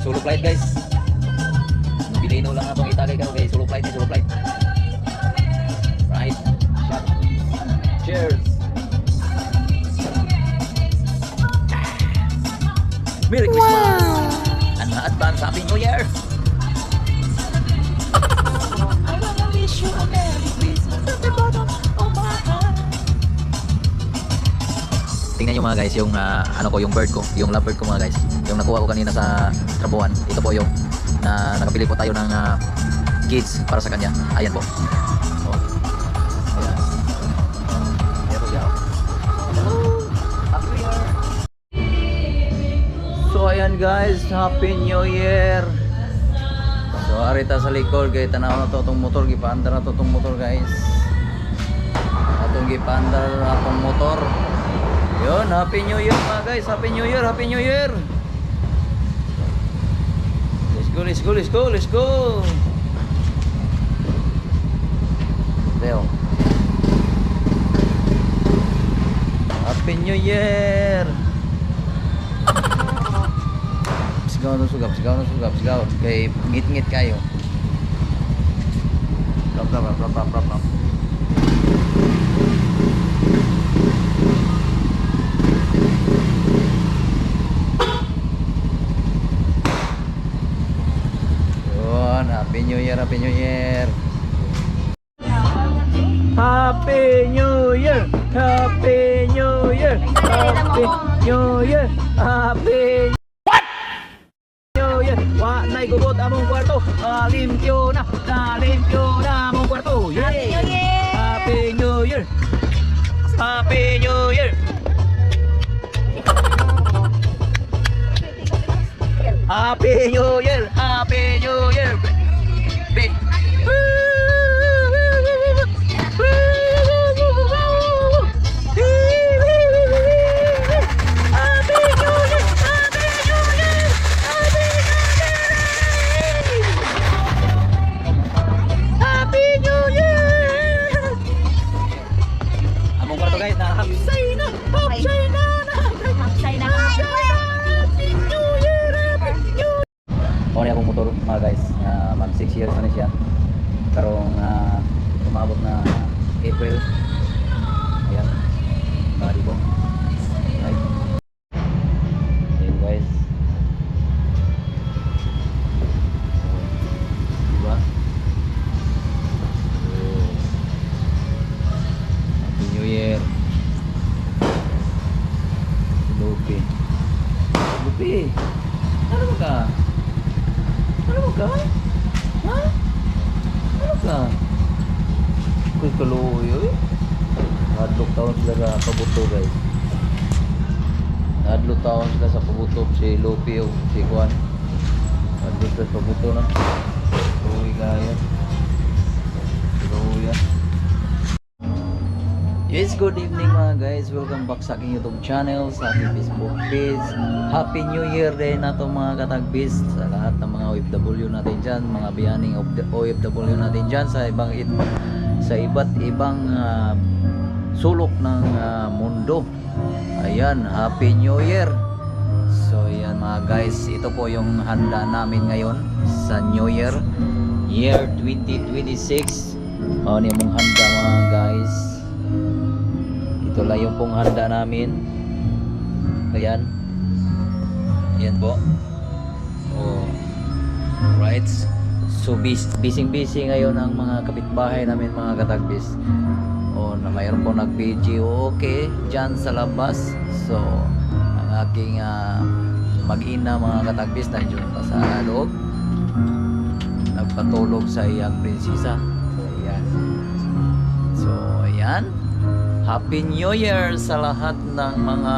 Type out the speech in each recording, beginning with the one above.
Solo flight guys. Pilino lang atong itagay karon guys. Solo flight, solo flight. Right. Shot. Cheers. Merry Christmas. And advance Happy New Year. I wanna wish you a Merry Christmas from the bottom of my heart. Tingnan nyo mga guys yung yung bird ko, yung lovebird ko mga guys, yung nakuha ko kanina sa trabuhan. Ito po yung nakapili po tayo ng kids para sa kanya. Ayan po. Oh. Ayan. Ayan po siya. Hello. Happy New Year. So ayan guys, Happy New Year. So arita sa likod kay tanaw na to itong motor, gipaandar na to itong motor guys. Atong gipaandar na itong motor. Yun, Happy New Year mga guys. Happy New Year, Happy New Year. Let's go, let's go, let's go, let's go. Leo. Happy New Year. Sigaw na sugap, sigaw na sugap, sigaw. Kay ngit-ngit kayo. Rap, rap, rap, rap, rap, rap. Happy New Year, Happy New Year. Happy New Year, Happy New Year, Happy New Year, Happy What? New Year. Wa nay gubot among kwarto, limpyo na among kwarto. Yay! Happy New Year. Happy New Year. Happy New Year, Happy New Year. Big. Akong motor mga guys, mag 6 years na siya. Karong umabot na April. Ayan. Body po. Right. Ayan guys. Diba? Happy New Year. Lupi. Lupi. Ano ka? Ano ka? Ha? Ano ka? Kuy kaluyo eh. Hadlok taon sila sa pabuto guys. Hadlok taon sila sa pabuto. Si Lupi o si Juan. Hadlok sila sa pabuto na. Uy gaya. Uy. Yes, good evening mga guys. Welcome back sa aking YouTube channel, sa aking Facebook page. Happy New Year din na itong mga katagbis sa lahat ng mga OFW natin dyan, mga biyaning OFW natin dyan sa iba't ibang sulok ng mundo. Ayan, Happy New Year. So ayan mga guys, ito po yung handa namin ngayon sa New Year 2026. Ano yung handa mga guys. Ito lang yung pong handa namin. Ayan. Ayan po. Oh. Right. So busy ngayon ang mga kapitbahay namin mga katagbis. Oh, na mayroon po nag-video okay dyan sa labas. So ang aking mag-ina mga katagbis na dyan pa sa loob. Nagpatulog sa iyang prinsesa. Ayan. So ayan. Happy New Year sa lahat ng mga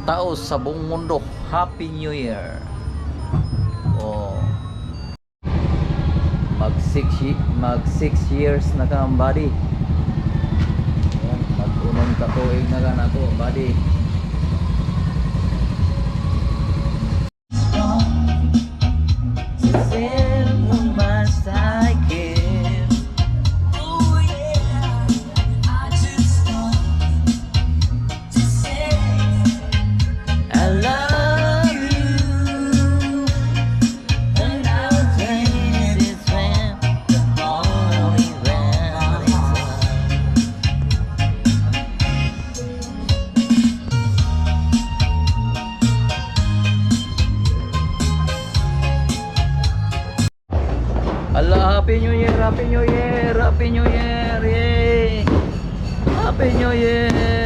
tao sa buong mundo. Happy New Year. Oh. Mag 6 years na ka ang body. Ayan, mag-unong katuig na ka na to, body. Happy New Year, Happy New Year, Happy New Year, yay! Happy New Year!